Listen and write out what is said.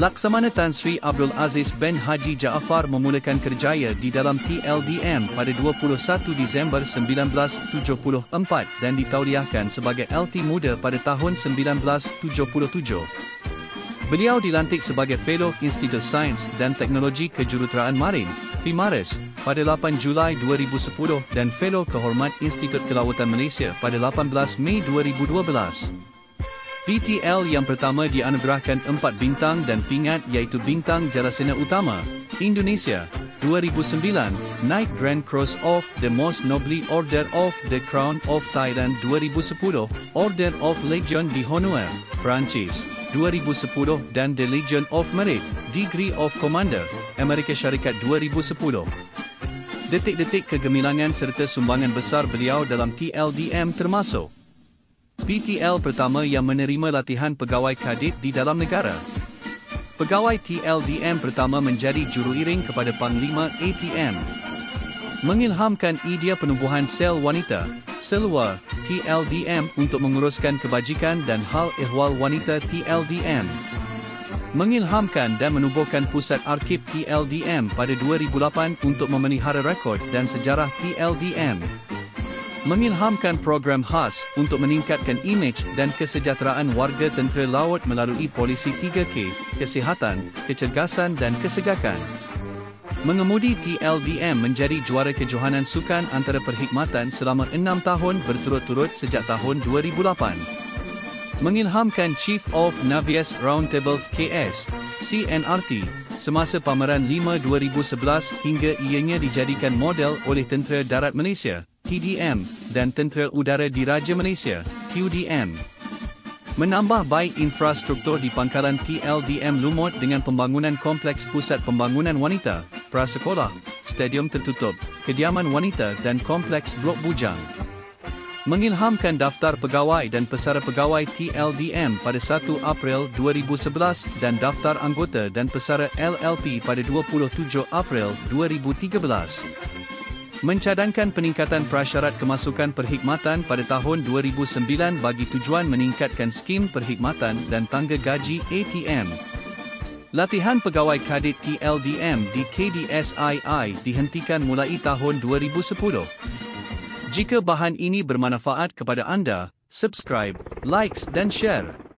Laksamana Tan Sri Abdul Aziz bin Haji Jaafar memulakan kerjaya di dalam TLDM pada 21 Disember 1974 dan ditauliahkan sebagai LT Muda pada tahun 1977. Beliau dilantik sebagai Fellow Institut Sains dan Teknologi Kejuruteraan Marin, FIMARES, pada 8 Julai 2010 dan Fellow Kehormat Institut Kelautan Malaysia pada 18 Mei 2012. PTL yang pertama dianugerahkan 4 bintang dan pingat iaitu Bintang Jalasena Utama, Indonesia, 2009, Knight Grand Cross of the Most Noble Order of the Crown of Thailand 2010, Order of Legion d'Honneur, Perancis, 2010 dan The Legion of Merit, Degree of Commander, Amerika Syarikat 2010. Detik-detik kegemilangan serta sumbangan besar beliau dalam TLDM termasuk PTL pertama yang menerima latihan pegawai kadit di dalam negara. Pegawai TLDM pertama menjadi juruiring kepada Panglima ATM. Mengilhamkan idea penubuhan sel wanita, SELWA, TLDM untuk menguruskan kebajikan dan hal ehwal wanita TLDM. Mengilhamkan dan menubuhkan pusat arsip TLDM pada 2008 untuk memelihara rekod dan sejarah TLDM. Mengilhamkan program khas untuk meningkatkan imej dan kesejahteraan warga tentera laut melalui polisi 3K, kesihatan, kecergasan dan kesegakan. Mengemudi TLDM menjadi juara kejohanan sukan antara perkhidmatan selama 6 tahun berturut-turut sejak tahun 2008. Mengilhamkan Chief of Navies Roundtable KS, CNRT, semasa pameran 5 2011 hingga ianya dijadikan model oleh Tentera Darat Malaysia, TDM, dan Tentera Udara Diraja Malaysia, TUDM. Menambah baik infrastruktur di pangkalan TLDM Lumut dengan pembangunan kompleks pusat pembangunan wanita, prasekolah, stadium tertutup, kediaman wanita dan kompleks blok bujang. Mengilhamkan daftar pegawai dan pesara pegawai TLDM pada 1 April 2011 dan daftar anggota dan pesara LLP pada 27 April 2013. Mencadangkan peningkatan prasyarat kemasukan perkhidmatan pada tahun 2009 bagi tujuan meningkatkan skim perkhidmatan dan tangga gaji ATM. Latihan pegawai kadit TLDM di KDSII dihentikan mulai tahun 2010. Jika bahan ini bermanfaat kepada anda, subscribe, likes dan share.